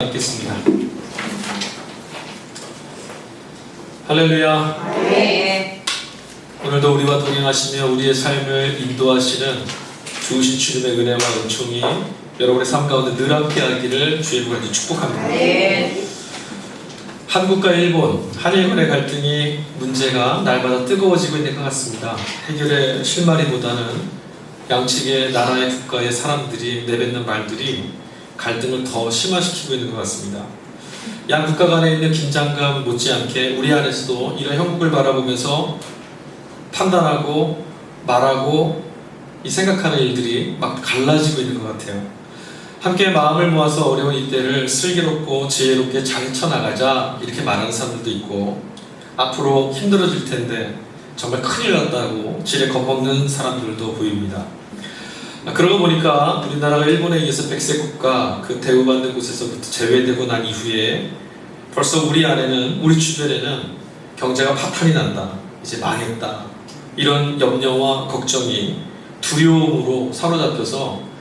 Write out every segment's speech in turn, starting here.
읽겠습니다. 할렐루야. 네. 오늘도 우리와 동행하시며 우리의 삶을 인도하시는 주신 주님의 은혜와 은총이 여러분의 삶 가운데 늘 함께하기를 주의 이름으로 축복합니다. 네. 한국과 일본, 한일 간의 갈등이 문제가 날마다 뜨거워지고 있는 것 같습니다. 해결의 실마리보다는 양측의 나라의 국가의 사람들이 내뱉는 말들이 갈등을 더 심화시키고 있는 것 같습니다. 양 국가 간에 있는 긴장감 못지않게 우리 안에서도 이런 형국을 바라보면서 판단하고 말하고 생각하는 일들이 막 갈라지고 있는 것 같아요. 함께 마음을 모아서 어려운 이때를 슬기롭고 지혜롭게 잘 헤쳐나가자 이렇게 말하는 사람들도 있고, 앞으로 힘들어질 텐데 정말 큰일 났다고 지레 겁먹는 사람들도 보입니다. 그러고 보니까 우리나라가 일본에 의해서 백색국가 그 대우받는 곳에서부터 제외되고 난 이후에 벌써 우리 안에는, 우리 주변에는 경제가 파탄이 난다, 이제 망했다, 이런 염려와 걱정이 두려움으로 사로잡혀서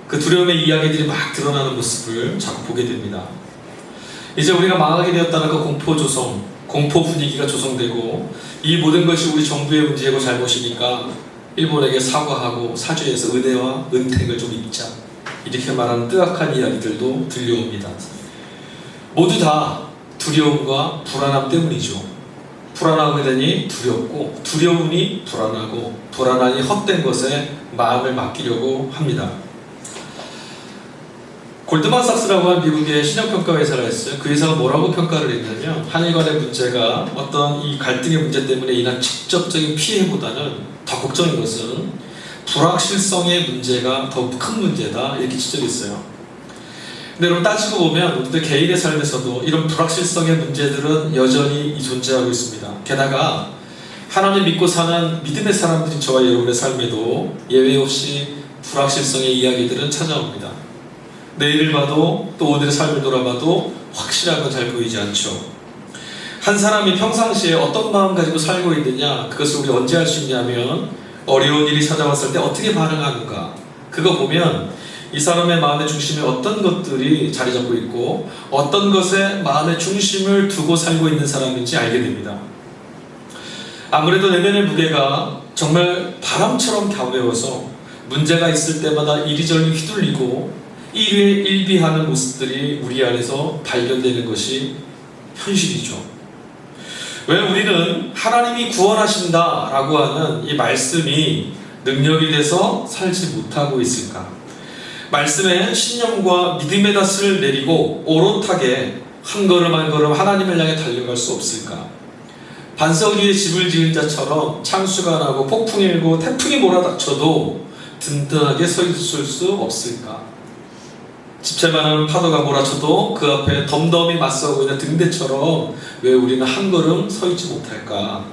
그 두려움의 이야기들이 막 드러나는 모습을 자꾸 보게 됩니다. 이제 우리가 망하게 되었다는 그 공포 조성, 공포 분위기가 조성되고, 이 모든 것이 우리 정부의 문제고 잘못이니까 일본에게 사과하고 사죄해서 은혜와 은택을 좀 입자, 이렇게 말하는 뜨악한 이야기들도 들려옵니다. 모두 다 두려움과 불안함 때문이죠. 불안하게 되니 두렵고, 두려우니 불안하고, 불안하니 헛된 것에 마음을 맡기려고 합니다. 골드만삭스라고 한 미국의 신용평가 회사가 있어요. 그 회사가 뭐라고 평가를 했냐면, 한일 간의 문제가 어떤 이 갈등의 문제 때문에 인한 직접적인 피해보다는 더 걱정인 것은 불확실성의 문제가 더 큰 문제다, 이렇게 지적했어요. 근데 여러분, 따지고 보면 우리들 개인의 삶에서도 이런 불확실성의 문제들은 여전히 존재하고 있습니다. 게다가 하나님 믿고 사는 믿음의 사람들인 저와 여러분의 삶에도 예외 없이 불확실성의 이야기들은 찾아옵니다. 내일을 봐도 또 오늘의 삶을 돌아봐도 확실한 건 잘 보이지 않죠. 한 사람이 평상시에 어떤 마음 가지고 살고 있느냐, 그것을 우리 언제 알 수 있냐면 어려운 일이 찾아왔을 때 어떻게 반응하는가, 그거 보면 이 사람의 마음의 중심에 어떤 것들이 자리 잡고 있고 어떤 것에 마음의 중심을 두고 살고 있는 사람인지 알게 됩니다. 아무래도 내면의 무게가 정말 바람처럼 가벼워서 문제가 있을 때마다 이리저리 휘둘리고 일비하는 모습들이 우리 안에서 발견되는 것이 현실이죠. 왜 우리는 하나님이 구원하신다 라고 하는 이 말씀이 능력이 돼서 살지 못하고 있을까? 말씀에 신념과 믿음의 닷을 내리고 오롯하게 한 걸음 한 걸음 하나님을 향해 달려갈 수 없을까? 반석 위에 집을 지은 자처럼 창수가 나고 폭풍이 일고 태풍이 몰아닥쳐도 든든하게 서 있을 수 없을까? 집채만한 파도가 몰아쳐도 그 앞에 덤덤히 맞서고 있는 등대처럼 왜 우리는 한 걸음 서 있지 못할까?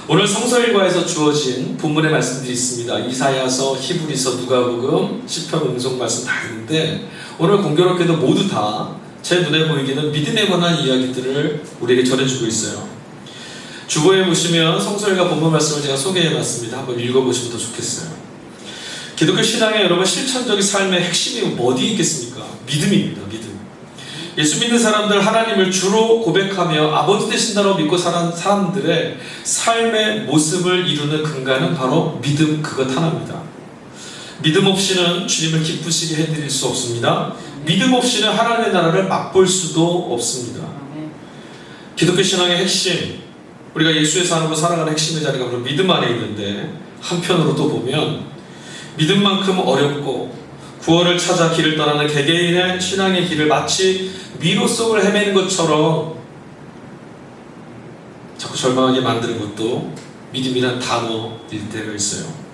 오늘 성서일과에서 주어진 본문의 말씀들이 있습니다. 이사야서, 히브리서, 누가복음, 시편, 응송 말씀 다 있는데, 오늘 공교롭게도 모두 다 제 눈에 보이기는 믿음에 관한 이야기들을 우리에게 전해주고 있어요. 주보에 보시면 성서일과 본문 말씀을 제가 소개해놨습니다. 한번 읽어보시면 더 좋겠어요. 기독교 신앙의 여러분 실천적인 삶의 핵심이 어디 있겠습니까? 믿음입니다. 믿음. 예수 믿는 사람들, 하나님을 주로 고백하며 아버지 되신다고 믿고 사는 사람들의 삶의 모습을 이루는 근간은 바로 믿음 그것 하나입니다. 믿음 없이는 주님을 기쁘시게 해드릴 수 없습니다. 믿음 없이는 하나님의 나라를 맛볼 수도 없습니다. 기독교 신앙의 핵심, 우리가 예수의 삶으로 살아가는 핵심의 자리가 바로 믿음 안에 있는데, 한편으로 또 보면 믿음만큼 어렵고 구원을 찾아 길을 떠나는 개개인의 신앙의 길을 마치 미로 속을 헤매는 것처럼 자꾸 절망하게 만드는 것도 믿음이란 단어일 때가 있어요.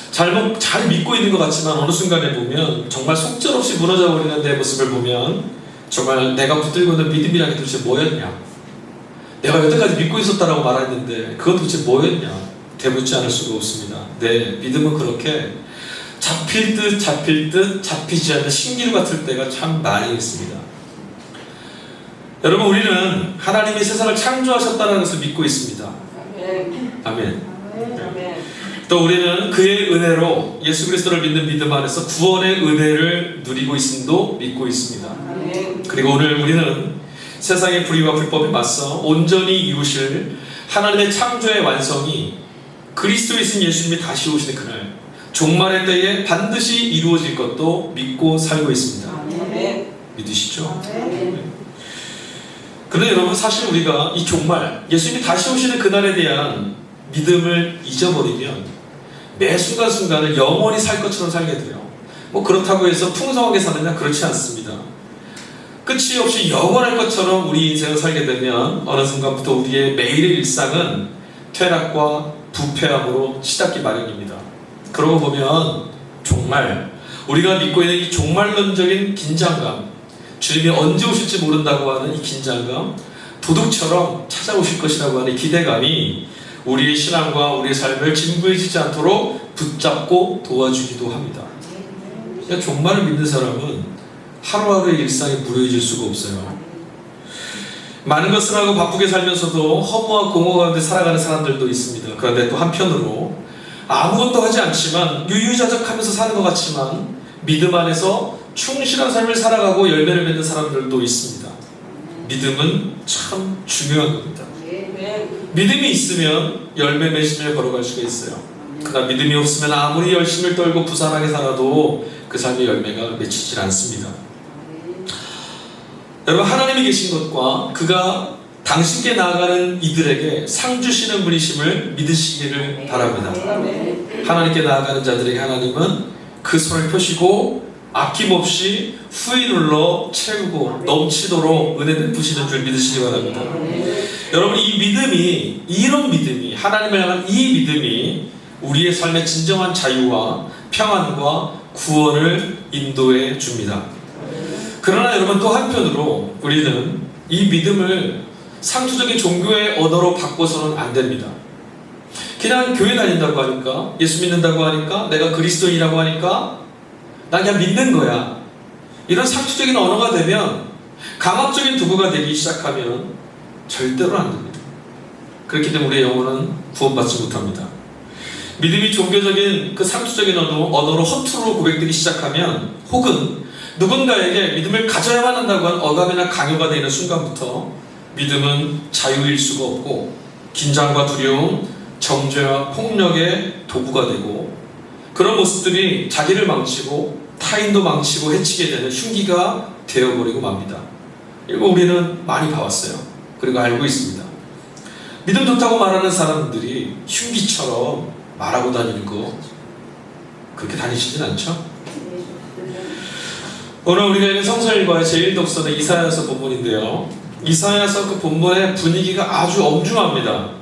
잘 믿고 있는 것 같지만 어느 순간에 보면 정말 속절없이 무너져 버리는 내 모습을 보면 정말 내가 붙들고 있는 믿음이란 게 도대체 뭐였냐, 내가 여태까지 믿고 있었다라고 말했는데 그건 도대체 뭐였냐 되묻지 않을 수가 없습니다. 네, 믿음은 그렇게 잡힐 듯 잡히지 않는 신기루 같을 때가 참 많이 있습니다. 여러분, 우리는 하나님이 세상을 창조하셨다는 것을 믿고 있습니다. 아멘. 또 우리는 그의 은혜로 예수 그리스도를 믿는 믿음 안에서 구원의 은혜를 누리고 있음도 믿고 있습니다. 그리고 오늘 우리는 세상의 불의와 불법에 맞서 온전히 이루실 하나님의 창조의 완성이 그리스도에 있는 예수님이 다시 오시는 그날 종말의 때에 반드시 이루어질 것도 믿고 살고 있습니다. 믿으시죠? 그런데 여러분, 사실 우리가 이 종말, 예수님이 다시 오시는 그날에 대한 믿음을 잊어버리면 매 순간순간을 영원히 살 것처럼 살게 돼요. 그렇다고 해서 풍성하게 사느냐? 그렇지 않습니다. 끝이 없이 영원할 것처럼 우리 인생을 살게 되면 어느 순간부터 우리의 매일의 일상은 퇴락과 부패함으로 치닫기 마련입니다. 그러고 보면 정말 우리가 믿고 있는 이 종말론적인 긴장감, 주님이 언제 오실지 모른다고 하는 이 긴장감, 도둑처럼 찾아오실 것이라고 하는 기대감이 우리의 신앙과 우리의 삶을 진부해지지 않도록 붙잡고 도와주기도 합니다. 그러니까 종말을 믿는 사람은 하루하루의 일상이 무료해질 수가 없어요. 많은 것을 하고 바쁘게 살면서도 허무와 공허 가운데 살아가는 사람들도 있습니다. 그런데 또 한편으로 아무것도 하지 않지만 유유자적하면서 사는 것 같지만 믿음 안에서 충실한 삶을 살아가고 열매를 맺는 사람들도 있습니다. 믿음은 참 중요한 겁니다. 믿음이 있으면 열매 맺으며 걸어갈 수가 있어요. 그러나 믿음이 없으면 아무리 열심을 떨고 부산하게 살아도 그 삶의 열매가 맺히질 않습니다. 여러분, 하나님이 계신 것과 그가 당신께 나아가는 이들에게 상 주시는 분이심을 믿으시기를 바랍니다. 하나님께 나아가는 자들에게 하나님은 그 손을 펴시고 아낌없이 후이 눌러 채우고 넘치도록 은혜 베푸시는 줄 믿으시기 바랍니다. 여러분, 이 믿음이, 이런 믿음이, 하나님을 향한 이 믿음이 우리의 삶의 진정한 자유와 평안과 구원을 인도해 줍니다. 그러나 여러분, 또 한편으로 우리는 이 믿음을 상투적인 종교의 언어로 바꿔서는 안 됩니다. 그냥 교회 다닌다고 하니까, 예수 믿는다고 하니까, 내가 그리스도인이라고 하니까 난 그냥 믿는 거야, 이런 상투적인 언어가 되면, 강압적인 도구가 되기 시작하면 절대로 안 됩니다. 그렇기 때문에 우리의 영혼은 구원받지 못합니다. 믿음이 종교적인 그 상투적인 언어로 허투루 고백되기 시작하면, 혹은 누군가에게 믿음을 가져야만 한다고 하는 억압이나 강요가 되는 순간부터 믿음은 자유일 수가 없고 긴장과 두려움, 정죄와 폭력의 도구가 되고, 그런 모습들이 자기를 망치고 타인도 망치고 해치게 되는 흉기가 되어버리고 맙니다. 이거 우리는 많이 봐왔어요. 그리고 알고 있습니다. 믿음 좋다고 말하는 사람들이 흉기처럼 말하고 다니는 거, 그렇게 다니시진 않죠? 오늘 우리가 읽은 성서일과의 제1독서는 이사야서 본문인데요, 이사야서 그 본문의 분위기가 아주 엄중합니다.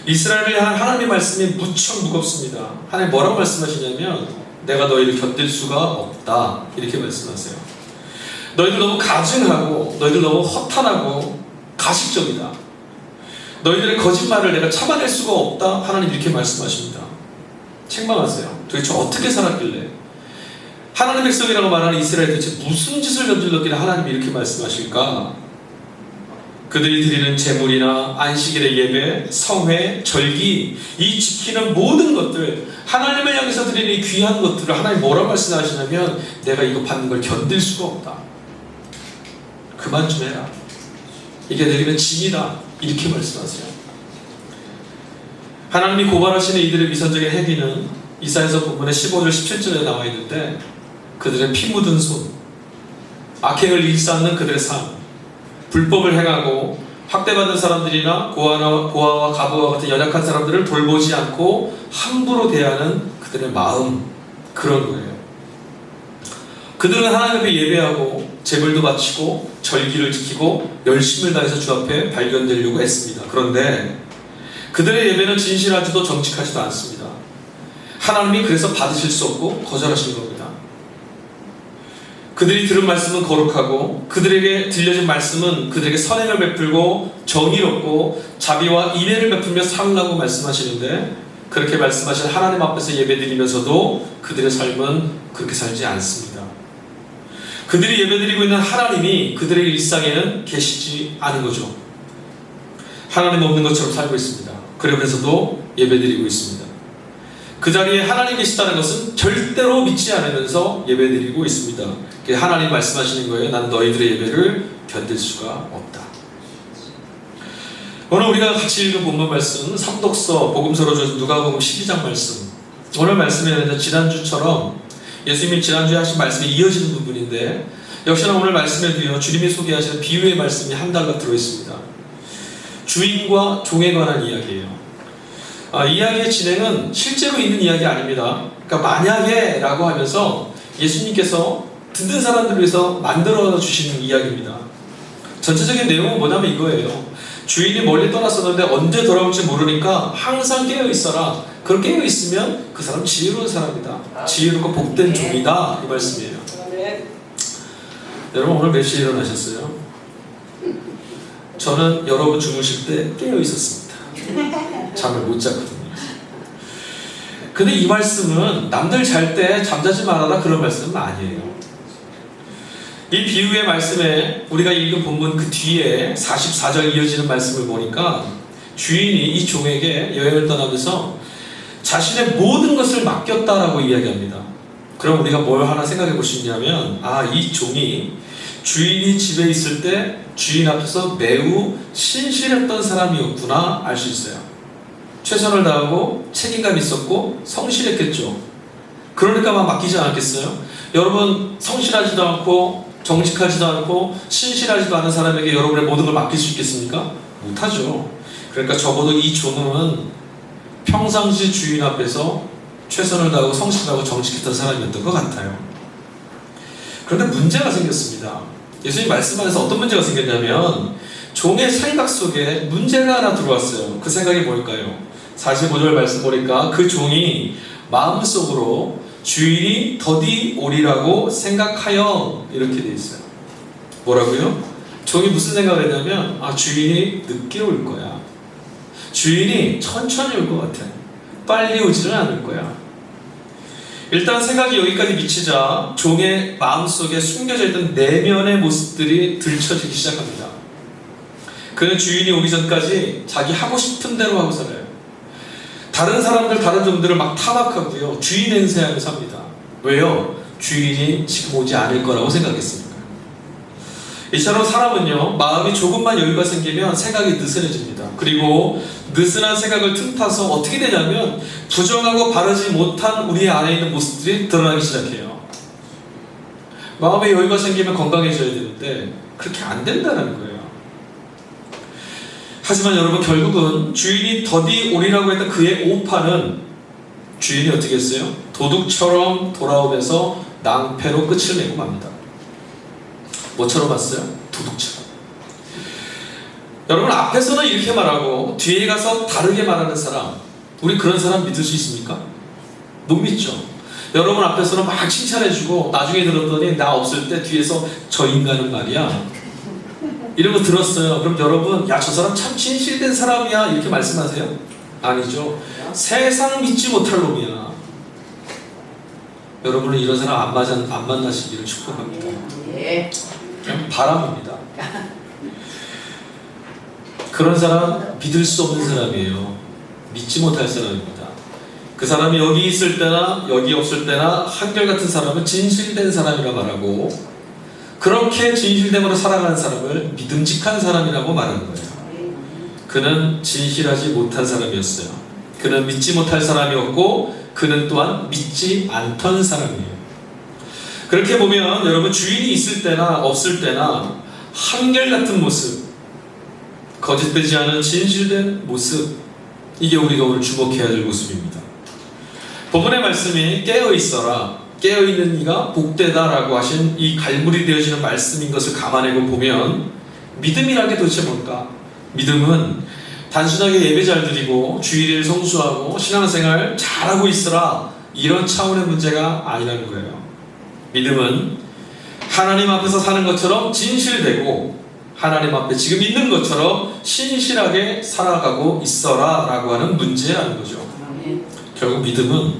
이스라엘을 향한 하나님의 말씀이 무척 무겁습니다. 하나님 뭐라고 말씀하시냐면, 내가 너희를 견딜 수가 없다, 이렇게 말씀하세요. 너희들 너무 가증하고 너희들 너무 허탄하고 가식적이다. 너희들의 거짓말을 내가 참아낼 수가 없다, 하나님 이렇게 말씀하십니다. 책망하세요. 도대체 어떻게 살았길래, 하나님의 백성이라고 말하는 이스라엘 도대체 무슨 짓을 저질렀길래 하나님이 이렇게 말씀하실까? 그들이 드리는 제물이나 안식일의 예배, 성회, 절기, 이 지키는 모든 것들, 하나님을 향해서 드리는 이 귀한 것들을 하나님 뭐라고 말씀하시냐면, 내가 이거 받는 걸 견딜 수가 없다. 그만 좀 해라. 이게 내리는 짐이다, 이렇게 말씀하세요. 하나님이 고발하시는 이들의 위선적인 행위는 이사야서 본문의 15절 17절에 나와 있는데, 그들의 피 묻은 손, 악행을 일삼는 그들의 삶, 불법을 행하고 학대받는 사람들이나 고아와 가부와 같은 연약한 사람들을 돌보지 않고 함부로 대하는 그들의 마음, 그런 거예요. 그들은 하나님 앞에 예배하고 제물도 바치고 절기를 지키고 열심을 다해서 주 앞에 발견되려고 했습니다. 그런데 그들의 예배는 진실하지도 정직하지도 않습니다. 하나님이 그래서 받으실 수 없고 거절하신 겁니다. 그들이 들은 말씀은 거룩하고 그들에게 들려진 말씀은 그들에게 선행을 베풀고 정의롭고 자비와 인애를 베풀며 살라고 말씀하시는데, 그렇게 말씀하신 하나님 앞에서 예배드리면서도 그들의 삶은 그렇게 살지 않습니다. 그들이 예배드리고 있는 하나님이 그들의 일상에는 계시지 않은 거죠. 하나님 없는 것처럼 살고 있습니다. 그러면서도 예배드리고 있습니다. 그 자리에 하나님 계시다는 것은 절대로 믿지 않으면서 예배드리고 있습니다. 하나님 말씀하시는 거예요. 난 너희들의 예배를 견딜 수가 없다. 오늘 우리가 같이 읽은 본문 말씀, 삼독서 복음서로 준 누가복음 12장 말씀. 오늘 말씀에는 지난주처럼 예수님이 지난주에 하신 말씀이 이어지는 부분인데, 역시나 오늘 말씀에도요, 주님이 소개하시는 비유의 말씀이 한 달로 들어있습니다. 주인과 종에 관한 이야기예요. 이야기의 진행은 실제로 있는 이야기 아닙니다. 그러니까 만약에 라고 하면서 예수님께서 듣는 사람들을 위해서 만들어 주시는 이야기입니다. 전체적인 내용은 뭐냐면 이거예요. 주인이 멀리 떠났었는데 언제 돌아올지 모르니까 항상 깨어 있어라. 그렇게 깨어 있으면 그 사람 지혜로운 사람이다. 지혜롭고 복된 종이다. 이 말씀이에요. 여러분 오늘 몇 시에 일어나셨어요? 저는 여러분 주무실 때 깨어 있었습니다. 잠을 못 잤거든요. 근데 이 말씀은 남들 잘 때 잠자지 말아라 그런 말씀은 아니에요. 이 비유의 말씀에 우리가 읽은 본문 그 뒤에 44절 이어지는 말씀을 보니까 주인이 이 종에게 여행을 떠나면서 자신의 모든 것을 맡겼다라고 이야기합니다. 그럼 우리가 뭘 하나 생각해 볼 수 있냐면, 이 종이 주인이 집에 있을 때 주인 앞에서 매우 신실했던 사람이었구나 알 수 있어요. 최선을 다하고 책임감 있었고 성실했겠죠. 그러니까 막 맡기지 않았겠어요? 여러분 성실하지도 않고 정직하지도 않고 신실하지도 않은 사람에게 여러분의 모든 걸 맡길 수 있겠습니까? 못하죠. 그러니까 적어도 이 종은 평상시 주인 앞에서 최선을 다하고 성실하고 정직했던 사람이었던 것 같아요. 그런데 문제가 생겼습니다. 예수님 말씀 안에서 어떤 문제가 생겼냐면 종의 생각 속에 문제가 하나 들어왔어요. 그 생각이 뭘까요? 45절 말씀 보니까 그 종이 마음속으로 주인이 더디 오리라고 생각하여 이렇게 돼 있어요. 뭐라고요? 종이 무슨 생각을 했냐면 주인이 늦게 올 거야. 주인이 천천히 올 것 같아. 빨리 오지는 않을 거야. 일단 생각이 여기까지 미치자 종의 마음속에 숨겨져 있던 내면의 모습들이 들춰지기 시작합니다. 그는 주인이 오기 전까지 자기 하고 싶은 대로 하고 살아요. 다른 사람들, 다른 종들을 막 타박하고요. 주인 행세하며 삽니다. 왜요? 주인이 지금 오지 않을 거라고 생각했으니까. 이처럼 사람은요, 마음이 조금만 여유가 생기면 생각이 느슨해집니다. 그리고 느슨한 생각을 틈타서 어떻게 되냐면 부정하고 바르지 못한 우리 안에 있는 모습들이 드러나기 시작해요. 마음에 여유가 생기면 건강해져야 되는데 그렇게 안 된다는 거예요. 하지만 여러분 결국은 주인이 더디 오리라고 했던 그의 오판은 주인이 어떻게 했어요? 도둑처럼 돌아오면서 낭패로 끝을 내고 맙니다. 뭐처럼 왔어요? 도둑처럼. 여러분 앞에서는 이렇게 말하고 뒤에 가서 다르게 말하는 사람, 우리 그런 사람 믿을 수 있습니까? 못 믿죠. 여러분 앞에서는 막 칭찬해주고 나중에 들었더니 나 없을 때 뒤에서 저 인간은 말이야 이런 거 들었어요. 그럼 여러분 야 저 사람 참 진실된 사람이야 이렇게 말씀하세요? 아니죠. 세상 믿지 못할 놈이야. 여러분은 이런 사람 안 만나시기를 축복합니다. 그냥 바람입니다. 그런 사람 믿을 수 없는 사람이에요. 믿지 못할 사람입니다. 그 사람이 여기 있을 때나 여기 없을 때나 한결같은 사람은 진실된 사람이라 말하고, 그렇게 진실됨으로 살아가는 사람을 믿음직한 사람이라고 말하는 거예요. 그는 진실하지 못한 사람이었어요. 그는 믿지 못할 사람이었고 그는 또한 믿지 않던 사람이에요. 그렇게 보면 여러분 주인이 있을 때나 없을 때나 한결같은 모습, 거짓되지 않은 진실된 모습, 이게 우리가 오늘 주목해야 될 모습입니다. 본문의 말씀이 깨어있어라, 깨어있는 이가 복되다라고 하신 이 갈무리 되어지는 말씀인 것을 감안하고 보면 믿음이란 게 도대체 뭘까? 믿음은 단순하게 예배 잘 드리고 주일을 성수하고 신앙생활 잘하고 있으라 이런 차원의 문제가 아니라는 거예요. 믿음은 하나님 앞에서 사는 것처럼 진실되고 하나님 앞에 지금 있는 것처럼 신실하게 살아가고 있어라 라고 하는 문제라는 거죠. 결국 믿음은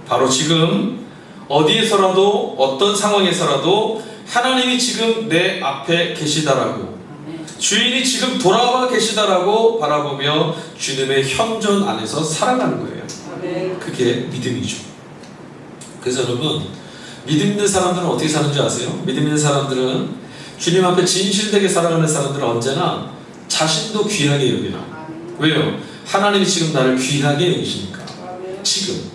바로 지금 어디에서라도 어떤 상황에서라도 하나님이 지금 내 앞에 계시다라고, 주인이 지금 돌아와 계시다라고 바라보며 주님의 현존 안에서 살아가는 거예요. 그게 믿음이죠. 그래서 여러분, 믿음 있는 사람들은 어떻게 사는지 아세요? 믿음 있는 사람들은 주님 앞에 진실되게 살아가는 사람들은 언제나 자신도 귀하게 여겨요. 왜요? 하나님이 지금 나를 귀하게 여기시니까. 지금.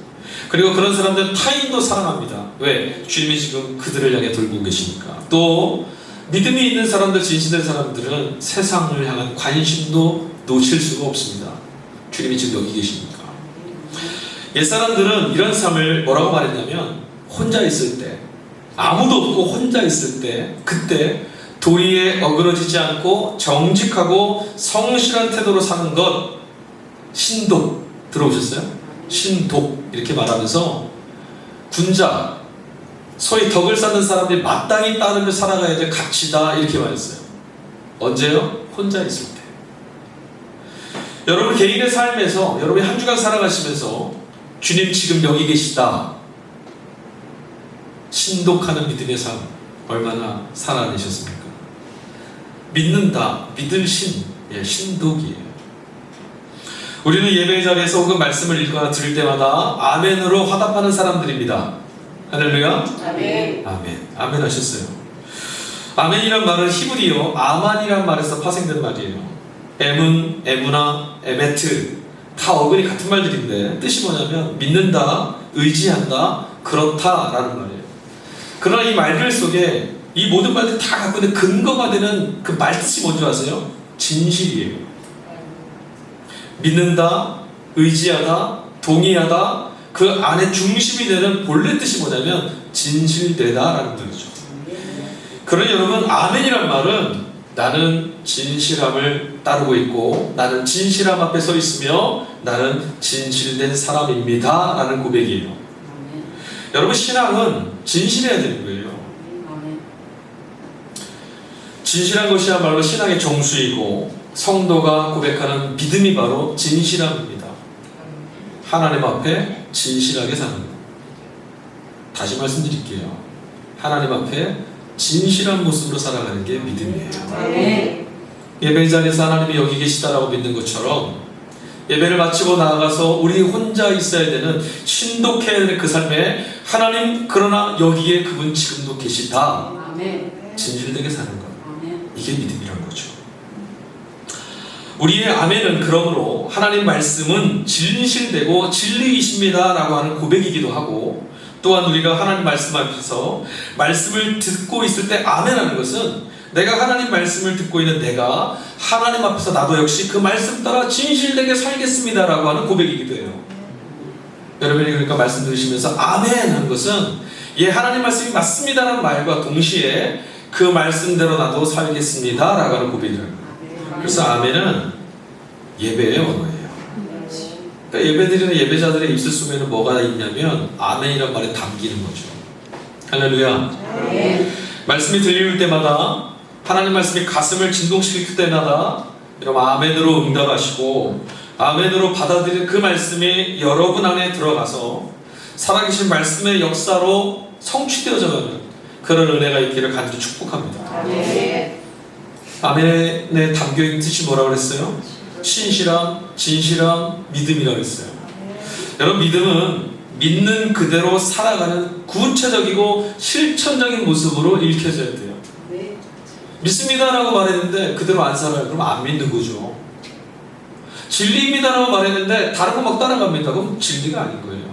그리고 그런 사람들은 타인도 사랑합니다. 왜? 주님이 지금 그들을 향해 돌고 계시니까. 또 믿음이 있는 사람들, 진실된 사람들은 세상을 향한 관심도 놓칠 수가 없습니다. 주님이 지금 여기 계시니까. 옛사람들은 이런 삶을 뭐라고 말했냐면, 혼자 있을 때, 아무도 없고 혼자 있을 때, 그때 도리에 어그러지지 않고 정직하고 성실한 태도로 사는 것, 신독 들어오셨어요? 신독 이렇게 말하면서 군자, 소위 덕을 쌓는 사람들이 마땅히 따르며 살아가야 될 가치다 이렇게 말했어요. 언제요? 혼자 있을 때. 여러분 개인의 삶에서 여러분이 한 주간 살아가시면서 주님 지금 여기 계시다, 신독하는 믿음의 삶 얼마나 살아내셨습니까? 믿는다, 믿을 신, 신독이에요. 우리는 예배 자리에서 혹은 말씀을 읽거나 들을 때마다 아멘으로 화답하는 사람들입니다. 할렐루야. 아멘. 아멘. 아멘 하셨어요. 아멘이란 말은 히브리어 아만이란 말에서 파생된 말이에요. 에문, 에무나, 에메트 다 어근이 같은 말들인데 뜻이 뭐냐면 믿는다, 의지한다, 그렇다라는 말이에요. 그러나 이 말들 속에 이 모든 말들이 다 갖고 있는 근거가 되는 그 말뜻이 뭔지 아세요? 진실이에요. 믿는다, 의지하다, 동의하다, 그 안에 중심이 되는 본래 뜻이 뭐냐면 진실되다라는 뜻이죠. 그러니 여러분, 아멘이란 말은 나는 진실함을 따르고 있고 나는 진실함 앞에 서 있으며 나는 진실된 사람입니다 라는 고백이에요. 여러분, 신앙은 진실해야 되는 거예요. 진실한 것이야말로 신앙의 정수이고 성도가 고백하는 믿음이 바로 진실함입니다. 하나님 앞에 진실하게 사는 것. 다시 말씀드릴게요. 하나님 앞에 진실한 모습으로 살아가는 게 믿음이에요. 예배 자리에서 하나님이 여기 계시다라고 믿는 것처럼 예배를 마치고 나아가서 우리 혼자 있어야 되는, 신독해야 되는 그 삶에 하나님, 그러나 여기에 그분 지금도 계시다. 진실되게 사는 것. 이게 믿음이란 거죠. 우리의 아멘은 그러므로 하나님 말씀은 진실되고 진리이십니다 라고 하는 고백이기도 하고, 또한 우리가 하나님 말씀 앞에서 말씀을 듣고 있을 때 아멘 하는 것은 내가 하나님 말씀을 듣고 있는 내가 하나님 앞에서 나도 역시 그 말씀 따라 진실되게 살겠습니다 라고 하는 고백이기도 해요. 여러분이 그러니까 말씀 들으시면서 아멘 하는 것은 예, 하나님 말씀이 맞습니다 라는 말과 동시에 그 말씀대로 나도 살겠습니다 라고 하는 고백이에요. 그래서 아멘은 예배의 언어예요. 그러니까 예배드리는 예배자들의 입술 속에는 뭐가 있냐면 아멘이란 말에 담기는 거죠. 할렐루야. 네. 말씀이 들릴 때마다, 하나님 말씀이 가슴을 진동시킬 때마다 여러분 아멘으로 응답하시고 아멘으로 받아들이는 그 말씀이 여러분 안에 들어가서 살아계신 말씀의 역사로 성취되어져 가는 그런 은혜가 있기를 간절히 축복합니다. 네. 아멘에 담겨있는 뜻이 뭐라고 그랬어요? 신실함, 진실함, 믿음이라고 했어요. 여러분, 믿음은 믿는 그대로 살아가는 구체적이고 실천적인 모습으로 읽혀져야 돼요. 믿습니다라고 말했는데 그대로 안 살아요. 그럼 안 믿는 거죠. 진리입니다라고 말했는데 다른 거 막 따라갑니다. 그럼 진리가 아닌 거예요.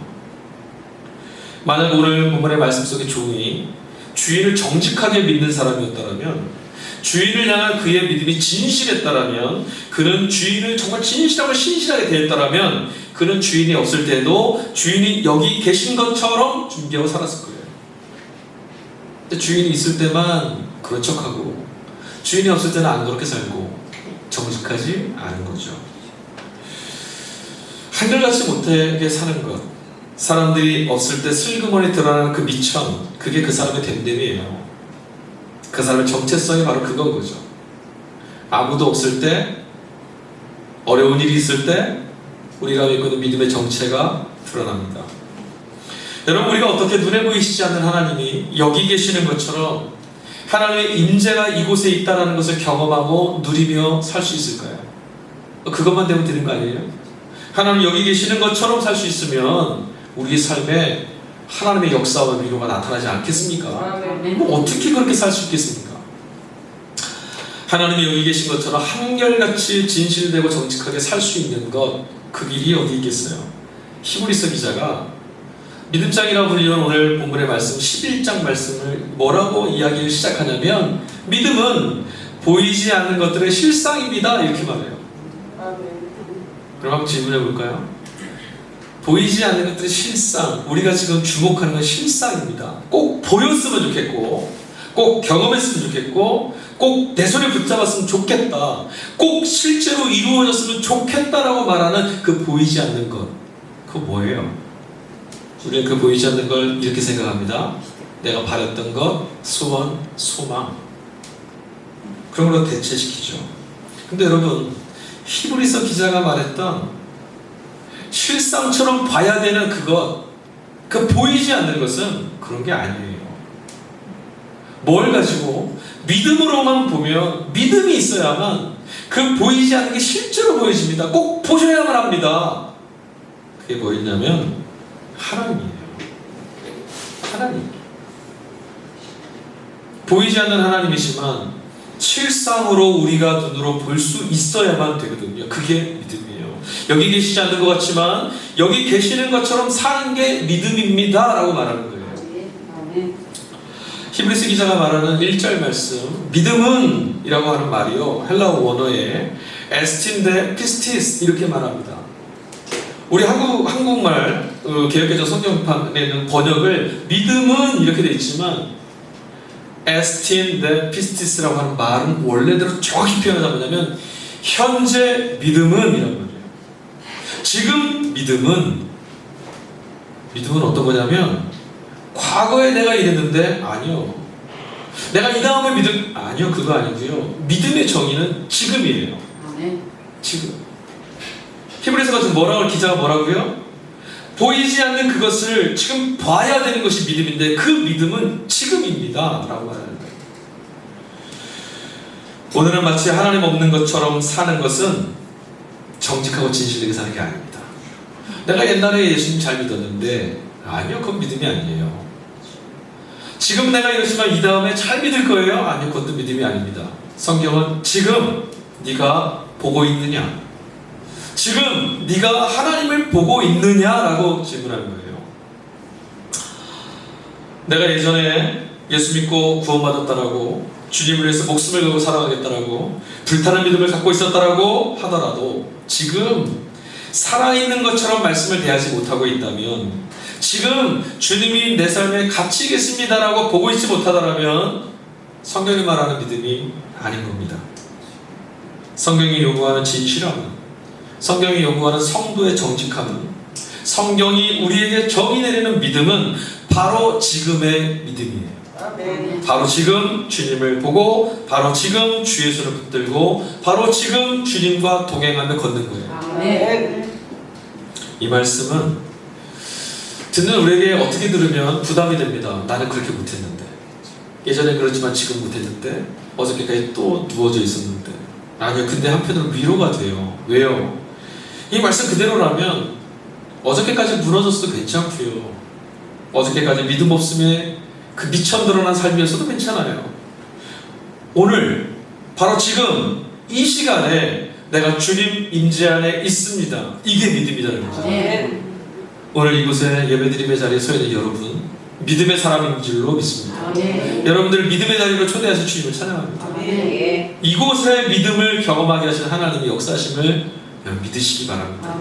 만약 오늘 본문의 말씀 속의 종이 주인을 정직하게 믿는 사람이었다면, 주인을 향한 그의 믿음이 진실했다라면, 그는 주인을 정말 진실하고 신실하게 대했다라면 그는 주인이 없을 때도 주인이 여기 계신 것처럼 준비하고 살았을 거예요. 근데 주인이 있을 때만 그런 척하고 주인이 없을 때는 안 그렇게 살고 정직하지 않은 거죠. 한결같이 못하게 사는 것, 사람들이 없을 때 슬그머니 드러나는 그 미천, 그게 그 사람의 됨됨이에요. 그 사람의 정체성이 바로 그건 거죠. 아무도 없을 때, 어려운 일이 있을 때 우리가 믿고 있는 믿음의 정체가 드러납니다. 여러분, 우리가 어떻게 눈에 보이시지 않는 하나님이 여기 계시는 것처럼 하나님의 임재가 이곳에 있다는 것을 경험하고 누리며 살 수 있을까요? 그것만 되면 되는 거 아니에요? 하나님 여기 계시는 것처럼 살 수 있으면 우리 삶에 하나님의 역사와 위로가 나타나지 않겠습니까? 아멘. 뭐 어떻게 그렇게 살 수 있겠습니까? 하나님이 여기 계신 것처럼 한결같이 진실되고 정직하게 살 수 있는 것, 그 길이 어디 있겠어요? 히브리서 기자가 믿음장이라고 불리는 오늘 본문의 말씀 11장 말씀을 뭐라고 이야기를 시작하냐면 믿음은 보이지 않는 것들의 실상입니다 이렇게 말해요. 그럼 한번 질문해 볼까요? 보이지 않는 것들의 실상, 우리가 지금 주목하는 건 실상입니다. 꼭 보였으면 좋겠고 꼭 경험했으면 좋겠고 꼭 내 손에 붙잡았으면 좋겠다, 꼭 실제로 이루어졌으면 좋겠다라고 말하는 그 보이지 않는 것, 그거 뭐예요? 우리는 그 보이지 않는 걸 이렇게 생각합니다. 내가 바랬던 것, 소원, 소망, 그런 걸로 대체시키죠. 근데 여러분, 히브리서 기자가 말했던 실상처럼 봐야 되는 그것, 그 보이지 않는 것은 그런 게 아니에요. 뭘 가지고 믿음으로만 보면, 믿음이 있어야만 그 보이지 않는 게 실제로 보여집니다. 꼭 보셔야만 합니다. 그게 뭐였냐면 하나님이에요. 하나님. 보이지 않는 하나님이지만 실상으로 우리가 눈으로 볼 수 있어야만 되거든요. 그게 믿음이에요. 여기 계시지 않는 것 같지만 여기 계시는 것처럼 사는 게 믿음입니다 라고 말하는 거예요. 히브리서 기자가 말하는 1절 말씀, 믿음은 이라고 하는 말이요, 헬라어 원어에 에스틴데 피스티스 이렇게 말합니다. 우리 한국말 개역개정 성경판에는 번역을 믿음은 이렇게 되어 있지만 에스틴데 피스티스라고 하는 말은 원래대로 정확히 표현하자 뭐냐면 현재 믿음은 이라는 거예요. 지금 믿음은 어떤 거냐면 과거에 내가 이랬는데 아니요, 내가 이 다음에 믿음 아니요, 그거 아니고요. 믿음의 정의는 지금이에요. 지금. 히브리서가 지금 기자가 뭐라고요? 보이지 않는 그것을 지금 봐야 되는 것이 믿음인데 그 믿음은 지금입니다 라고 말하는 거예요. 오늘은 마치 하나님 없는 것처럼 사는 것은 정직하고 진실되게 사는 게 아닙니다. 내가 옛날에 예수님 잘 믿었는데 아니요, 그건 믿음이 아니에요. 지금 내가 이러지만 이 다음에 잘 믿을 거예요? 아니요, 그것도 믿음이 아닙니다. 성경은 지금 네가 보고 있느냐, 지금 네가 하나님을 보고 있느냐라고 질문하는 거예요. 내가 예전에 예수 믿고 구원받았다라고, 주님을 위해서 목숨을 걸고 살아가겠다라고 불타는 믿음을 갖고 있었다라고 하더라도 지금 살아있는 것처럼 말씀을 대하지 못하고 있다면, 지금 주님이 내 삶에 갇히 계십니다라고 보고 있지 못하다라면 성경이 말하는 믿음이 아닌 겁니다. 성경이 요구하는 진실함은, 성경이 요구하는 성도의 정직함은, 성경이 우리에게 정의 내리는 믿음은 바로 지금의 믿음이에요. 바로 지금 주님을 보고, 바로 지금 주의 손을 붙들고, 바로 지금 주님과 동행하며 걷는 거예요. 이 말씀은 듣는 우리에게 어떻게 들으면 부담이 됩니다. 나는 그렇게 못했는데, 예전에 그렇지만 지금 못했는데, 어저께까지 또 누워져 있었는데. 아니요, 근데 한편으로 위로가 돼요. 왜요? 이 말씀 그대로라면 어저께까지 무너졌어도 괜찮고요, 어저께까지 믿음 없음에 그 미천 드러난 삶이었어도 괜찮아요. 오늘 바로 지금 이 시간에 내가 주님 임재 안에 있습니다. 이게 믿음이라는 거죠. 오늘 이곳에 예배드림의 자리에 서 있는 여러분, 믿음의 사람인 줄로 믿습니다. 여러분들 믿음의 자리로 초대하신 주님을 찬양합니다. 이곳에 믿음을 경험하게 하신 하나님의 역사심을 여러분 믿으시기 바랍니다.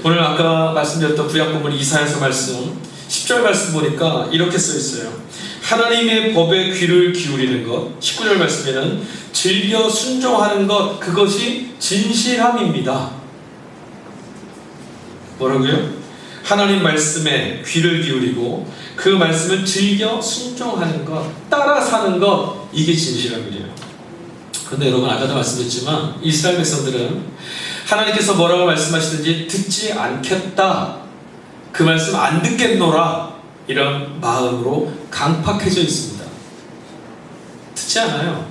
오늘 아까 말씀드렸던 구약본문 이사야서 말씀 10절 말씀 보니까 이렇게 써 있어요. 하나님의 법에 귀를 기울이는 것, 19절 말씀에는 즐겨 순종하는 것, 그것이 진실함입니다. 뭐라고요? 하나님 말씀에 귀를 기울이고 그 말씀을 즐겨 순종하는 것, 따라 사는 것, 이게 진실함이에요. 그런데 여러분, 아까도 말씀드렸지만 이스라엘 백성들은 하나님께서 뭐라고 말씀하시든지 듣지 않겠다, 그 말씀 안 듣겠노라, 이런 마음으로 강팍해져 있습니다. 듣지 않아요.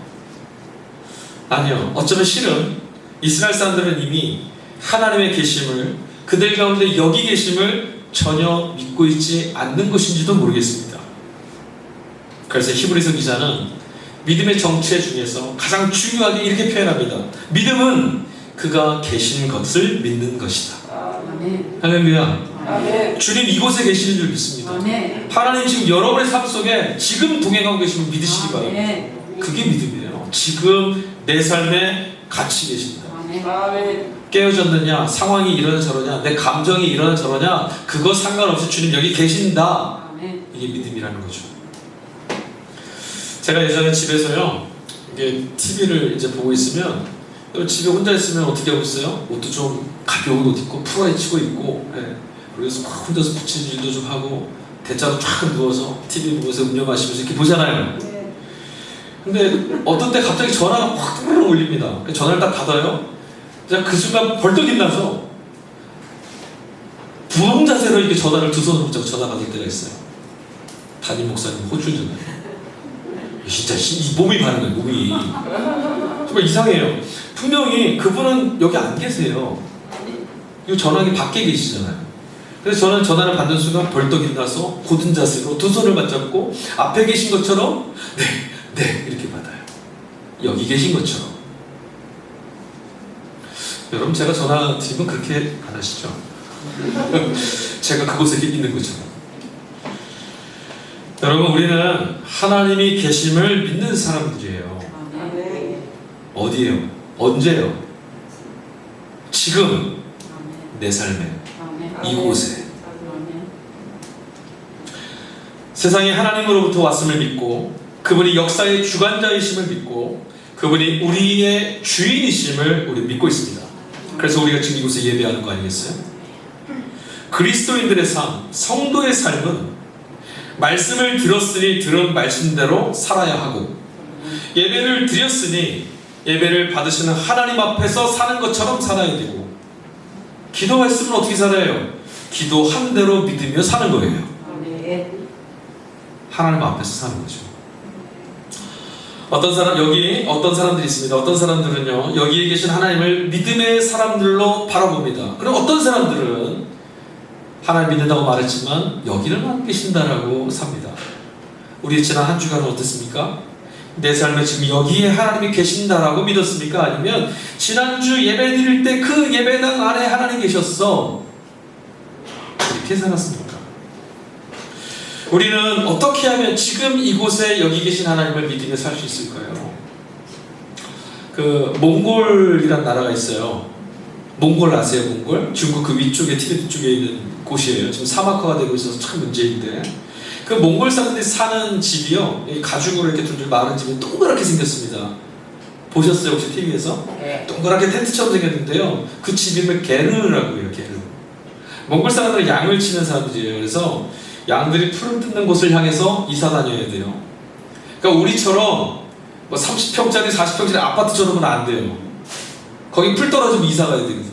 아니요, 어쩌면 실은 이스라엘 사람들은 이미 하나님의 계심을, 그들 가운데 여기 계심을 전혀 믿고 있지 않는 것인지도 모르겠습니다. 그래서 히브리서 기자는 믿음의 정체 중에서 가장 중요하게 이렇게 표현합니다. 믿음은 그가 계신 것을 믿는 것이다. 아멘. 할렐루야. 아멘. 주님 이곳에 계시는 줄 믿습니다. 아멘. 하나님 지금 여러분의 삶 속에 지금 동행하고 계시면 믿으시기 바랍니다. 아멘. 그게 믿음이에요. 지금 내 삶에 같이 계신다. 아멘. 아멘. 깨어졌느냐, 상황이 이러냐 저러냐, 내 감정이 이러냐 저러냐, 그거 상관없이 주님 여기 계신다. 아멘. 이게 믿음이라는 거죠. 제가 예전에 집에서요, 이게 TV를 이제 보고 있으면, 집에 혼자 있으면 어떻게 하고 있어요? 옷도 좀 가벼운 옷 입고 풀어헤치고 있고, 예. 그래서 막 혼자서 붙이는 일도 좀 하고, 대자로 쫙 누워서 TV 보면서 음료 마시면서 이렇게 보잖아요. 네. 근데 어떤 때 갑자기 전화가 확 뚜루룩 울립니다. 전화를 딱 받아요. 제가 그 순간 벌떡 일어나서 부엉 자세로 이렇게 전화를 두 손으로 붙잡고 전화 받을 때가 있어요. 담임 목사님 호출전화. 진짜 이 몸이 반응해요. 몸이 정말 이상해요. 분명히 그분은 여기 안 계세요. 이 전화기 밖에 계시잖아요. 그래서 저는 전화를 받는 순간 벌떡 일어나서 고든 자세로 두 손을 맞잡고 앞에 계신 것처럼 네 이렇게 받아요. 여기 계신 것처럼. 여러분 제가 전화 드리면 그렇게 안 하시죠? 제가 그곳에 있는 것처럼. 여러분 우리는 하나님이 계심을 믿는 사람들이에요. 아멘. 어디에요? 언제요? 지금 아멘. 내 삶에 아멘. 이곳에. 아멘. 세상이 하나님으로부터 왔음을 믿고 그분이 역사의 주관자이심을 믿고 그분이 우리의 주인이심을 우리 믿고 있습니다. 그래서 우리가 지금 이곳에 예배하는 거 아니겠어요? 그리스도인들의 삶, 성도의 삶은 말씀을 들었으니 들은 말씀대로 살아야 하고 예배를 드렸으니 예배를 받으시는 하나님 앞에서 사는 것처럼 살아야 되고 기도했으면 어떻게 살아요? 기도한 대로 믿으며 사는 거예요. 아멘. 하나님 앞에서 사는 거죠. 어떤 사람들이 있습니다. 어떤 사람들은요 여기에 계신 하나님을 믿음의 사람들로 바라봅니다. 그럼 어떤 사람들은 하나님 믿는다고 말했지만 여기는 안 계신다라고 삽니다. 우리 지난 한 주간은 어땠습니까? 내 삶에 지금 여기에 하나님이 계신다라고 믿었습니까? 아니면 지난주 예배 드릴 때 그 예배당 안에 하나님 계셨어 이렇게 살았습니까? 우리는 어떻게 하면 지금 이곳에 여기 계신 하나님을 믿으며 살 수 있을까요? 그 몽골이란 나라가 있어요. 몽골 아세요? 몽골? 중국 그 위쪽에 티베트 쪽에 있는 곳이에요. 지금 사막화가 되고 있어서 참 문제인데 그 몽골 사람들이 사는 집이요 가죽으로 이렇게 둘둘 마른 집이 동그랗게 생겼습니다. 보셨어요 혹시 TV에서? 네. 동그랗게 텐트처럼 생겼는데요 그 집 이름을 게르라고 해요. 게르. 몽골 사람들은 양을 치는 사람들이에요. 그래서 양들이 풀을 뜯는 곳을 향해서 이사 다녀야 돼요. 그러니까 우리처럼 뭐 30평짜리 40평짜리 아파트처럼은 안 돼요. 거기 풀 떨어지면 이사 가야 되거든요.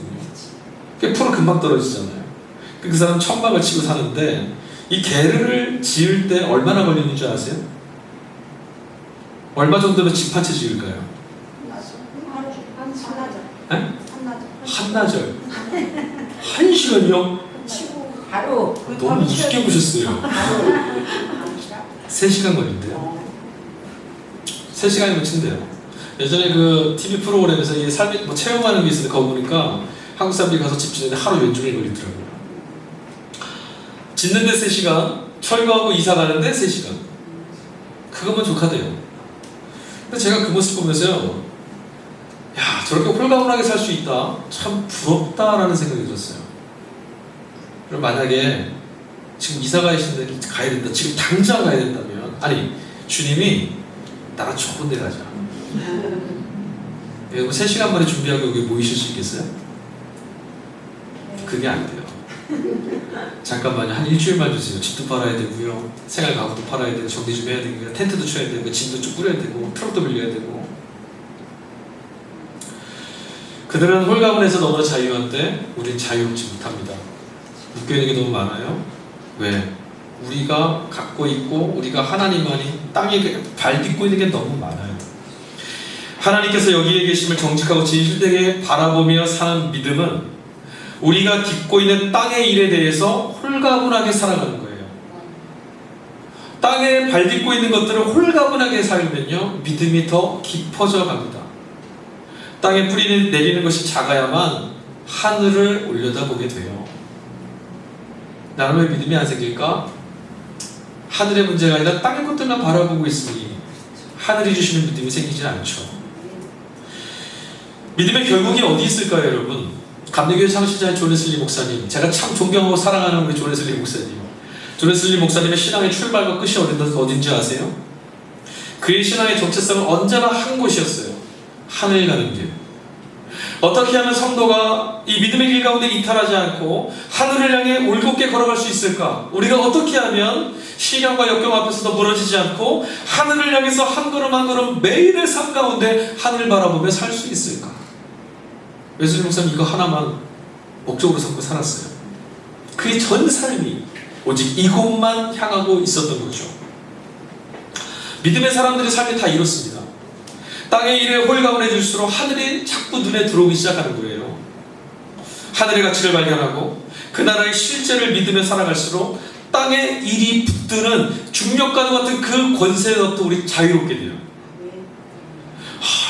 그 풀은 금방 떨어지잖아요. 그 사람은 천막을 치고 사는데 이 게르를 지을 때 얼마나 걸리는 줄 아세요? 얼마 정도면 집 한 채 지을까요? 네? 한나절. 한 시간이요? 바로 너무 우습게 보셨어요. 3시간 걸린대요. 3시간이면 친대요. 예전에 그 TV 프로그램에서 이 삶이 뭐 체험하는 게 있었는데 거기 보니까 한국 사람들이 가서 집 짓는데 하루 왼종일 걸리더라고요. 짓는데 3시간, 철거하고 이사 가는데 3시간. 그거면 족하대요. 근데 제가 그 모습 보면서요, 야, 저렇게 홀가분하게 살 수 있다. 참 부럽다라는 생각이 들었어요. 그럼 만약에 지금 이사 가야 된다. 지금 당장 가야 된다면, 아니, 주님이 나랑 좋은 데 가자. 여러분 3시간 만에 준비하고 여기 모이실 수 있겠어요? 그게 안 돼요. 잠깐만요. 한 일주일만 주세요. 집도 팔아야 되고요. 생활 가구도 팔아야 되고 정리 좀 해야 되고요. 텐트도 쳐야 되고 짐도 좀 꾸려야 되고 트럭도 빌려야 되고. 그들은 홀가분해서 너무나 자유한데 우린 자유롭지 못합니다. 묶여있는 게 너무 많아요. 왜? 우리가 갖고 있고 우리가 하나님만이 땅에 밟고 있는 게 너무 많아요. 하나님께서 여기에 계심을 정직하고 진실되게 바라보며 사는 믿음은 우리가 딛고 있는 땅의 일에 대해서 홀가분하게 살아가는 거예요. 땅에 발 딛고 있는 것들을 홀가분하게 살면요, 믿음이 더 깊어져 갑니다. 땅에 뿌리 내리는 것이 작아야만 하늘을 올려다보게 돼요. 나는 왜 믿음이 안 생길까? 하늘의 문제가 아니라 땅의 것들만 바라보고 있으니 하늘이 주시는 믿음이 생기지 않죠. 믿음의 결국이 어디 있을까요, 여러분? 감리교회 창시자의 존 웨슬리 목사님, 제가 참 존경하고 사랑하는 우리 존 웨슬리 목사님. 존 웨슬리 목사님의 신앙의 출발과 끝이 어딘지 아세요? 그의 신앙의 정체성은 언제나 한 곳이었어요. 하늘 가는 길. 어떻게 하면 성도가 이 믿음의 길 가운데 이탈하지 않고 하늘을 향해 올곧게 걸어갈 수 있을까? 우리가 어떻게 하면 시련과 역경 앞에서도 무너지지 않고 하늘을 향해서 한 걸음 한 걸음 매일의 삶 가운데 하늘을 바라보며 살 수 있을까? 웨슬리 목사님 이거 하나만 목적으로 삼고 살았어요. 그의 전 삶이 오직 이곳만 향하고 있었던 거죠. 믿음의 사람들의 삶이 다 이렇습니다. 땅의 일에 홀가분해질수록 하늘이 자꾸 눈에 들어오기 시작하는 거예요. 하늘의 가치를 발견하고 그 나라의 실제를 믿으며 살아갈수록 땅의 일이 붙드는 중력과도 같은 그 권세로부터 우리 자유롭게 돼요.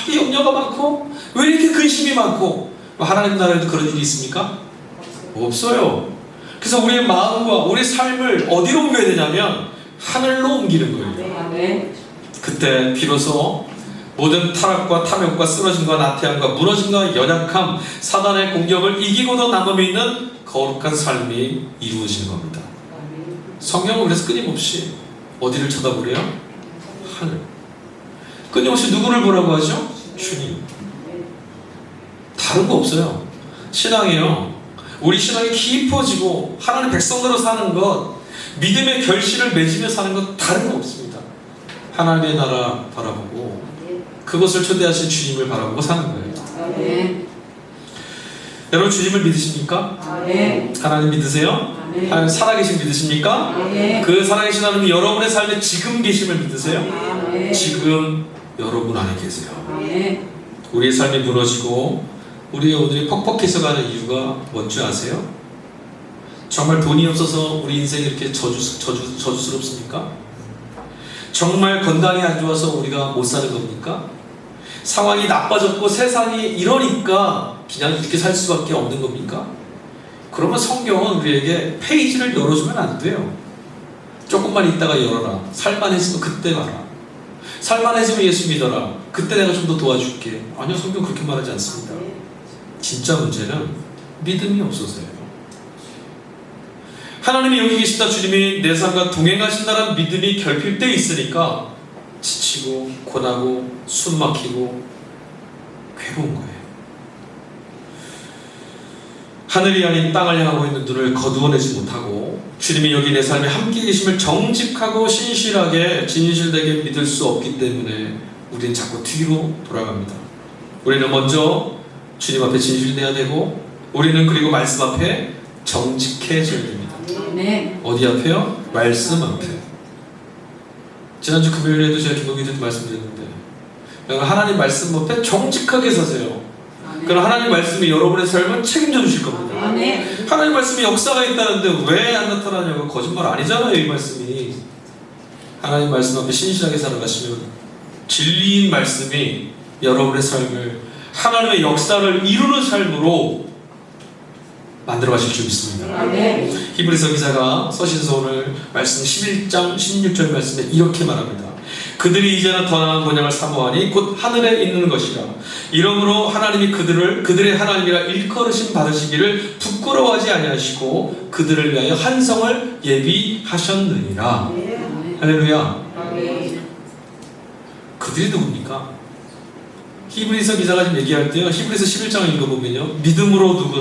이 염려가 많고 왜 이렇게 근심이 많고 하나님 나라에도 그런 일이 있습니까? 없어요. 그래서 우리의 마음과 우리의 삶을 어디로 옮겨야 되냐면 하늘로 옮기는 거예요. 그때 비로소 모든 타락과 탐욕과 쓰러짐과 나태함과 무너짐과 연약함, 사단의 공격을 이기고도 남음에 있는 거룩한 삶이 이루어지는 겁니다. 성경은 그래서 끊임없이 어디를 쳐다보래요? 하늘. 끊임없이 누구를 보라고 하죠? 주님. 다른 거 없어요. 신앙이요, 우리 신앙이 깊어지고 하나님의 백성으로 사는 것, 믿음의 결실을 맺으며 사는 것 다른 거 없습니다. 하나님의 나라 바라보고 그것을 초대하신 주님을 바라보고 사는 거예요. 네. 여러분 주님을 믿으십니까? 네. 하나님 믿으세요? 네. 하나님 살아계신 믿으십니까? 네. 그 살아계신 하나님이 여러분의 삶에 지금 계심을 믿으세요? 네. 지금 여러분 안에 계세요. 네. 우리의 삶이 무너지고 우리의 오늘이 퍽퍽해서 가는 이유가 뭔지 아세요? 정말 돈이 없어서 우리 인생이 이렇게 저주스럽습니까? 정말 건강이 안 좋아서 우리가 못 사는 겁니까? 상황이 나빠졌고 세상이 이러니까 그냥 이렇게 살 수밖에 없는 겁니까? 그러면 성경은 우리에게 페이지를 열어주면 안 돼요. 조금만 있다가 열어라. 살만해지면 그때 가라. 살만해지면 예수 믿어라. 그때 내가 좀 더 도와줄게. 아니요, 성경 그렇게 말하지 않습니다. 진짜 문제는 믿음이 없어서예요. 하나님이 여기 계신다, 주님이 내 삶과 동행하신다는 믿음이 결핍되어 있으니까 지치고 고나고 숨 막히고 괴로운 거예요. 하늘이 아닌 땅을 향하고 있는 눈을 거두어내지 못하고 주님이 여기 내 삶에 함께 계심을 정직하고 신실하게 진실되게 믿을 수 없기 때문에 우리는 자꾸 뒤로 돌아갑니다. 우리는 먼저 주님 앞에 진실돼야 되고 우리는 그리고 말씀 앞에 정직해져야 됩니다. 네. 어디 앞에요? 말씀 앞에. 지난주 금요일에도 제가 김동기한테 말씀드렸는데 하나님 말씀 앞에 정직하게 서세요. 그럼 하나님 말씀이 여러분의 삶을 책임져 주실 겁니다. 네. 하나님 말씀이 역사가 있다는데 왜 안 나타나냐고. 거짓말 아니잖아요, 이 말씀이. 하나님 말씀 앞에 신실하게 살아가시면 진리인 말씀이 여러분의 삶을 하나님의 역사를 이루는 삶으로 만들어 가실 줄 믿습니다. 네. 히브리서 기자가 서신서 오늘 말씀 11장 16절 말씀에 이렇게 말합니다. 그들이 이제는 더 나은 본향을 사모하니 곧 하늘에 있는 것이라. 이러므로 하나님이 그들의 하나님이라 일컬으심 받으시기를 부끄러워하지 아니하시고 그들을 위하여 한 성을 예비하셨느니라. 할렐루야. 그들이 누굽니까? 히브리서 기자가 지금 얘기할 때요, 히브리서 11장을 읽어보면요, 믿음으로 어떤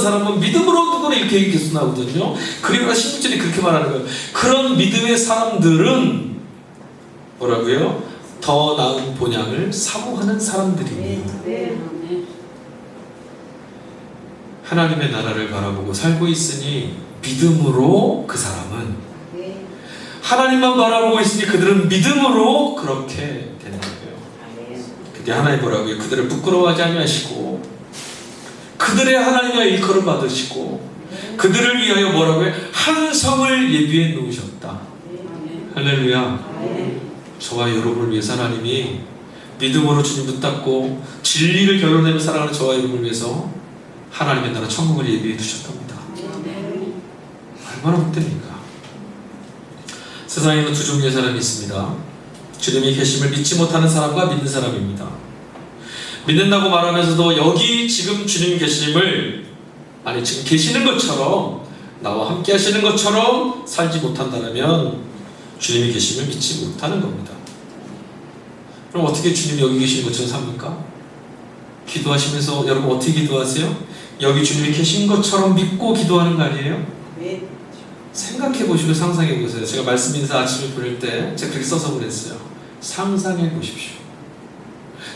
사람은 믿음으로 누구는 이렇게 계속 나오거든요. 그리고 16절이 그렇게 말하는 거예요. 그런 믿음의 사람들은 뭐라고요? 더 나은 본향을 사모하는 사람들입니다. 하나님의 나라를 바라보고 살고 있으니 믿음으로 그 사람은 하나님만 바라보고 있으니 그들은 믿음으로 그렇게 되는 거예요. 근데 하나님 뭐라고요? 그들을 부끄러워하지 아니하시고 그들의 하나님과 일컬음 받으시고 그들을 위하여 뭐라고 해? 한 성을 예비해 놓으셨다. 할렐루야. 저와 여러분을 위해서 하나님이 믿음으로 주님 붙잡고 진리를 결론내며 살아가는 저와 여러분을 위해서 하나님의 나라 천국을 예비해 두셨답니다. 얼마나 복됩니까? 세상에는 두 종류의 사람이 있습니다. 주님이 계심을 믿지 못하는 사람과 믿는 사람입니다. 믿는다고 말하면서도 여기 지금 주님 계심을 지금 계시는 것처럼 나와 함께 하시는 것처럼 살지 못한다면 주님이 계심을 믿지 못하는 겁니다. 그럼 어떻게 주님이 여기 계시는 것처럼 삽니까? 기도하시면서 여러분 어떻게 기도하세요? 여기 주님이 계신 것처럼 믿고 기도하는 거 아니에요? 생각해 보시고 상상해 보세요. 제가 말씀 인사 아침에 보낼 때 제가 그렇게 써서 그랬어요. 상상해 보십시오.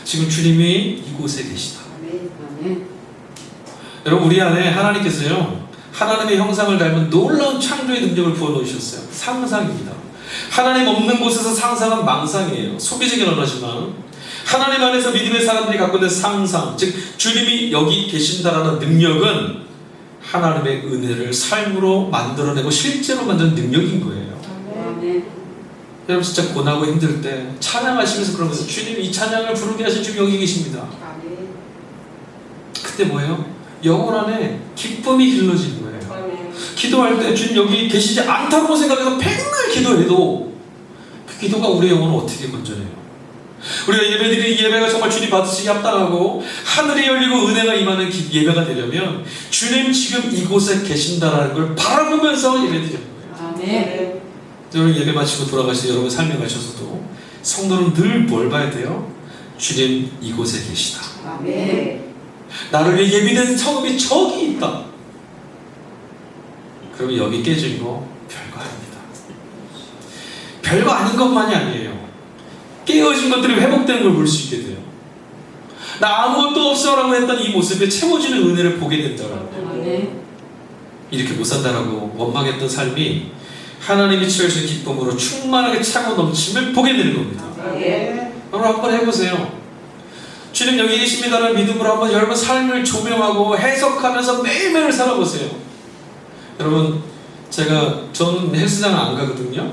지금 주님이 이곳에 계시다. 여러분 우리 안에 하나님께서요 하나님의 형상을 닮은 놀라운 창조의 능력을 부어놓으셨어요. 상상입니다. 하나님 없는 곳에서 상상은 망상이에요. 소비적인 언어지만 하나님 안에서 믿음의 사람들이 갖고 있는 상상, 즉 주님이 여기 계신다라는 능력은 하나님의 은혜를 삶으로 만들어내고 실제로 만드는 능력인 거예요. 여러분 진짜 고나고 힘들 때 찬양하시면서 그러면서 주님 이 찬양을 부르게 하신 주님 여기 계십니다. 그때 뭐예요? 영혼 안에 기쁨이 길러지는 거예요. 기도할 때 주님 여기 계시지 않다고 생각해서 맨날 기도해도 그 기도가 우리의 영혼을 어떻게 건져내요? 우리가 예배드리는 예배가 정말 주님 받으시기 합당하고 하늘이 열리고 은혜가 임하는 예배가 되려면 주님 지금 이곳에 계신다는 걸 바라보면서 예배드리는 거예요. 여러분 예배 마치고 돌아가시는 여러분 삶에 가셔서도 성도는 늘 뭘 봐야 돼요? 주님 이곳에 계시다. 나를 위해 예비된 성읍이 저기 있다. 그러면 여기 깨진 거 별거 아닙니다. 별거 아닌 것만이 아니에요. 깨어진 것들이 회복되는 걸 볼 수 있게 돼요. 나 아무것도 없어 라고 했던 이 모습에 채워지는 은혜를 보게 된다라고. 이렇게 못 산다라고 원망했던 삶이 하나님이 채워주신 기쁨으로 충만하게 차고 넘침을 보게 되는 겁니다. 여러분 한번 해보세요. 주님 여기 계십니다라는 믿음으로 한번 여러분 삶을 조명하고 해석하면서 매일매일 살아보세요. 여러분 저는 헬스장 안 가거든요.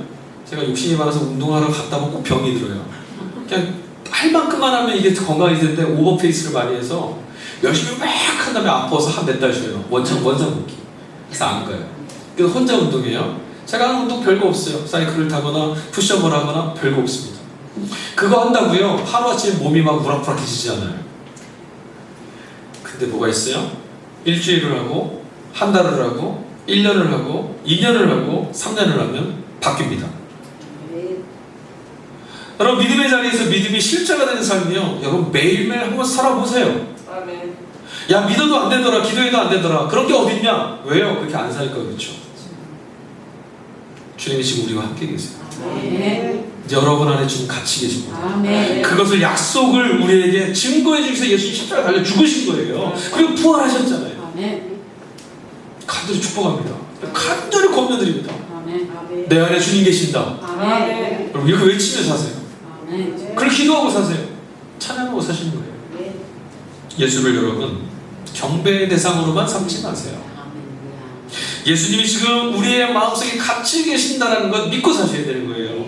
제가 욕심이 많아서 운동하러 갔다 보면 꼭 병이 들어요. 그냥 할 만큼만 하면 이게 건강해지는데 오버페이스를 많이 해서 열심히 막 한 다음에 아파서 한 몇 달 쉬어요. 원상 복귀. 그래서 안 가요. 그래서 혼자 운동해요. 제가 하는 운동 별거 없어요. 사이클을 타거나 푸시업을 하거나 별거 없습니다. 그거 한다고요 하루아침에 몸이 막 우락부락해지지 않아요. 근데 뭐가 있어요? 일주일을 하고 한 달을 하고 1년을 하고 2년을 하고 3년을 하면 바뀝니다. 여러분 믿음의 자리에서 믿음이 실제가 되는 삶이요 여러분 매일매일 한번 살아보세요. 야 믿어도 안 되더라 기도해도 안 되더라 그런 게 어딨냐? 왜요? 그렇게 안 사니까 그렇죠. 주님이 지금 우리와 함께 계세요. 여러분 안에 지금 같이 계신 거예요. 그것을 약속을 우리에게 증거해 주기 위해서 예수님 십자가 달려 죽으신 거예요. 그리고 부활하셨잖아요. 간절히 축복합니다. 간절히 권면드립니다. 내 안에 주님 계신다. 여러분 이렇게 외치면서 사세요. 그걸 기도하고 사세요. 찬양하고 사시는 거예요. 예수를 여러분 경배의 대상으로만 삼지 마세요. 예수님이 지금 우리의 마음속에 같이 계신다는 것 믿고 사셔야 되는 거예요.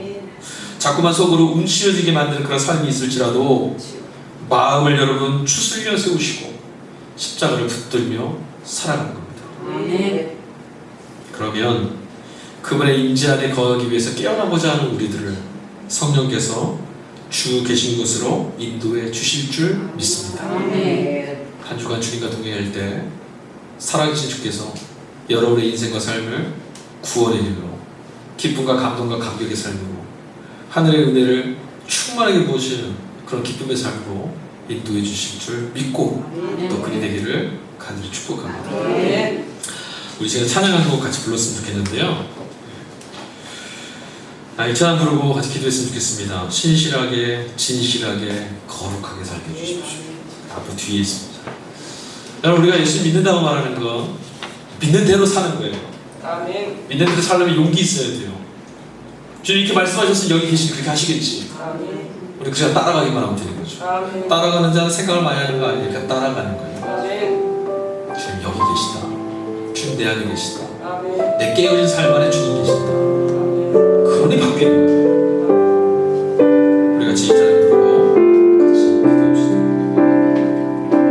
자꾸만 속으로 움츠러지게 만드는 그런 삶이 있을지라도 마음을 여러분 추슬려 세우시고 십자가를 붙들며 살아가는 겁니다. 그러면 그분의 임재 안에 거하기 위해서 깨어나고자 하는 우리들을 성령께서 주 계신 곳으로 인도해 주실 줄 믿습니다. 한 주간 주님과 동행할 때 살아계신 주께서 여러분의 인생과 삶을 구원의 길로 기쁨과 감동과 감격의 삶으로 하늘의 은혜를 충만하게 부어주시는 그런 기쁨의 삶으로 인도해 주실 줄 믿고 또 그리 되기를 간절히 축복합니다. 우리 제가 찬양한 곡 같이 불렀으면 좋겠는데요. 이 찬양 부르고 같이 기도했으면 좋겠습니다. 신실하게 진실하게 거룩하게 살게 해주십시오. 앞으로 뒤에 있습니다. 여러분 우리가 예수 믿는다고 말하는 건 믿는 대로 사는 거예요. 믿는 대로 살려면 용기 있어야 돼요. 주님 이렇게 말씀하셨으니 여기 계시니 그렇게 하시겠지. 우리 그냥 따라가기만 하면 되는 거죠. 따라가는 자는 생각을 많이 하는 거 아니에요. 그냥 따라가는 거예요. 주님 내 안에 계시다. 아멘. 내 깨어진 삶 안에 주님 계시다. 아멘. 그러니 바뀌는 거예요.